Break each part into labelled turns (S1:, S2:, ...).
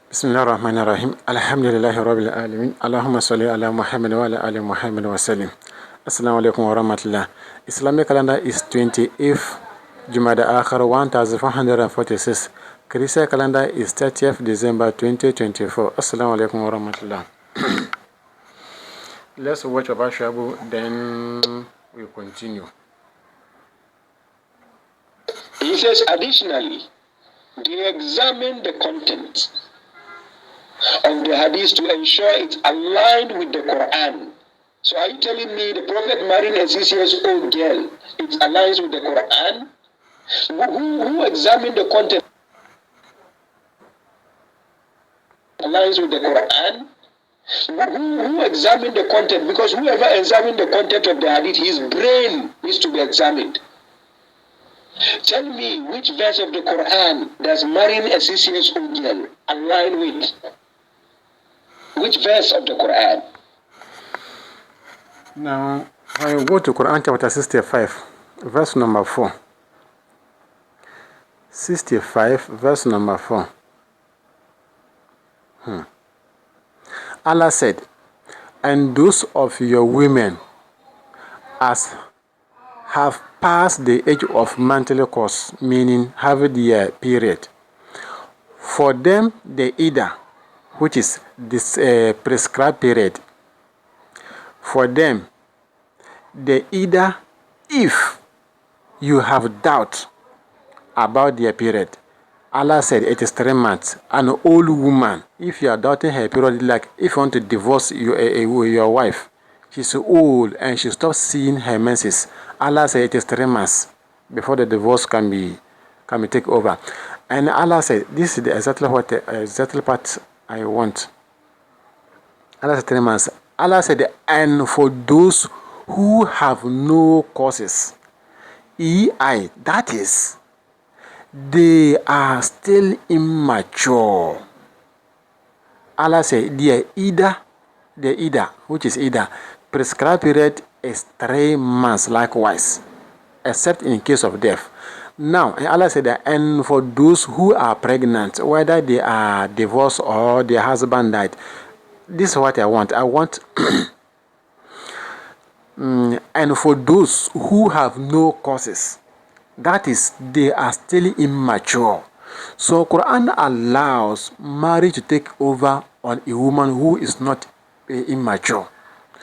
S1: بسم الله الرحمن الرحيم الحمد لله رب العالمين اللهم صل على محمد وعلى آل محمد وسلم. Assalamu alaikum wa rahmatullah. Islamic calendar is 28th Jumada Akhir 1446. Christian calendar is 30th December 2024. Assalamu alaikum wa rahmatullah. Let's watch about Shabu, then we continue.
S2: He says, additionally, they examine the content of the hadith to ensure it's aligned with the Qur'an. So are you telling me the Prophet marrying a 6-year-old girl, it aligns with the Qur'an? Who examined the content aligns with the Qur'an? Who examined the content? Because whoever examined the content of the hadith, his brain needs to be examined. Tell me which verse of the Quran does marrying a 6-year-old girl align with? Which verse of the Quran?
S1: Now, when you go to Quran chapter 65, verse number 4. 65, verse number 4. Allah said, and those of your women as have passed the age of monthly course, meaning have their period. For them, the Ida, which is this prescribed period. For them, the Ida, if you have doubt about their period. Allah said it is 3 months. An old woman, if you are doubting her period, like if you want to divorce your wife, she's old and she stops seeing her menses. Allah said it is 3 months before the divorce can be take over. And Allah said, this is exactly part I want. Allah said 3 months. Allah said, and for those who have no causes, that is, they are still immature. Allah said, the Ida, which is Ida, prescribed period is 3 months likewise, except in case of death. Now, Allah said that, and for those who are pregnant, whether they are divorced or their husband died, this is what I want. I want, and for those who have no causes, that is, they are still immature. So Quran allows marriage to take over on a woman who is not immature.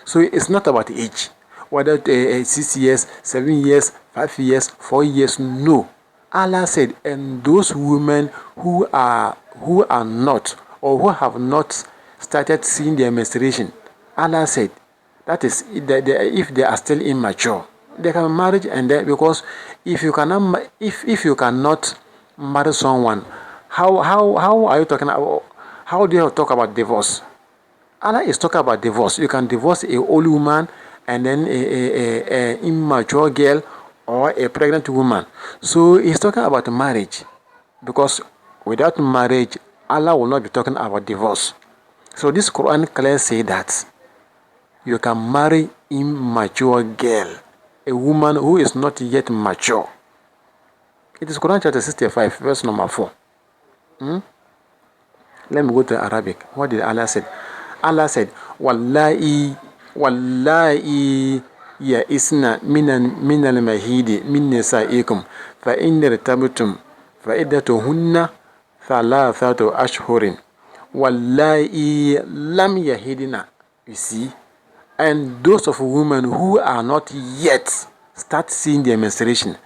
S1: So it's not about age, whether 6 years, 7 years, 5 years, 4 years. No. Allah said, and those women who are not, or who have not started seeing their menstruation, Allah said, that is, if they are still immature, they can marry. And because if you cannot marry someone, how are you talking about? How do you talk about divorce? Allah is talking about divorce. You can divorce a old woman and then a immature girl or a pregnant woman. So he's talking about marriage, because without marriage, Allah will not be talking about divorce. So this Quran clearly says that you can marry immature girl, a woman who is not yet mature. It is Quran chapter 65, verse number 4. Let me go to Arabic. What did Allah say? Allah said, Wallahi ya isna minal mahidi min nisaikum fa in irtabtum fa iddatuhunna thalathatu ashhurin. Wallahi lam yahidina. You see? And those of women who are not yet start seeing their menstruation.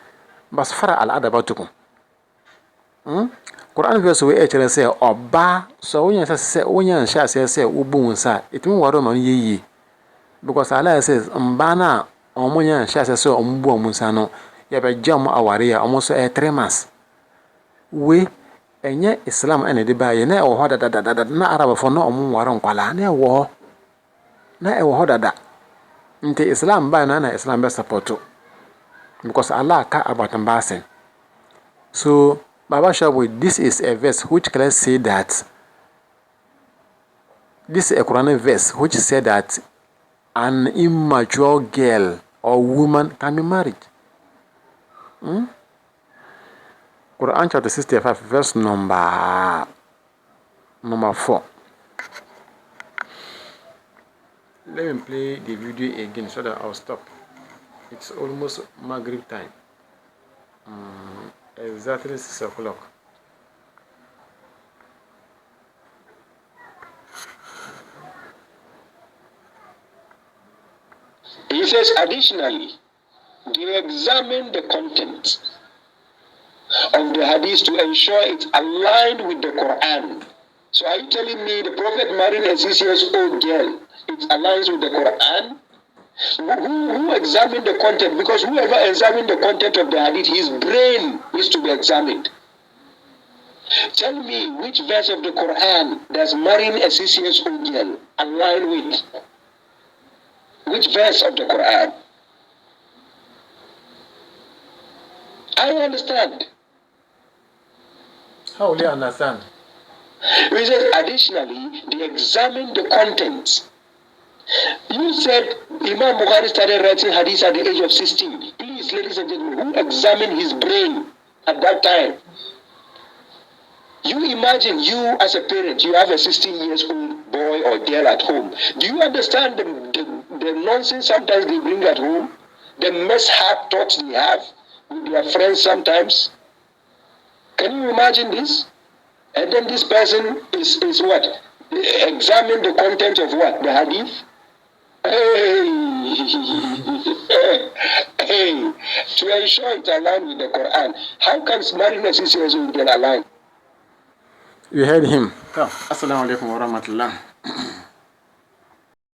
S1: Bas fara al-adabatukum. Quran verse we actually say oba, so when you say ubun sa, it means waro man ye. Because Allah says mbana omunya sha say ombu omunsa no, ya be jam aware ya omuso 3 months. We enye Islam ene de ba ye na o hoda na Arab fo no omun waro nkwala na e wo dada. Nte Islam ba na Islam be support, because Allah ka about embarrassing. So Baba Shabu, this is a verse which clearly say that, this is a Quranic verse which said that an immature girl or woman can be married. Quran chapter 65, verse number Number 4. Let me play the video again so that I'll stop. It's almost Maghrib time. Exactly 6 o'clock.
S2: He says, additionally, they examine the content of the hadith to ensure it's aligned with the Qur'an. So are you telling me the Prophet marrying a 6-year-old girl, it aligns with the Qur'an? Who examined the content? Because whoever examined the content of the hadith, his brain needs to be examined. Tell me which verse of the Quran does marrying a 6-year-old girl align with? Which verse of the Quran? I understand.
S1: How will you understand?
S2: He says, additionally, they examine the contents. You said Imam Bukhari started writing hadith at the age of 16. Please, ladies and gentlemen, who examined his brain at that time? You imagine you as a parent, you have a 16-year-old boy or girl at home. Do you understand the nonsense sometimes they bring at home? The mess-up thoughts they have with their friends sometimes? Can you imagine this? And then this person is what? Examine the content of what? The hadith? Hey, hey, to ensure it aligns with the Quran. How can marrying a 6-year-old girl align?
S1: You heard him. Assalamu alaikum wa rahmatullah.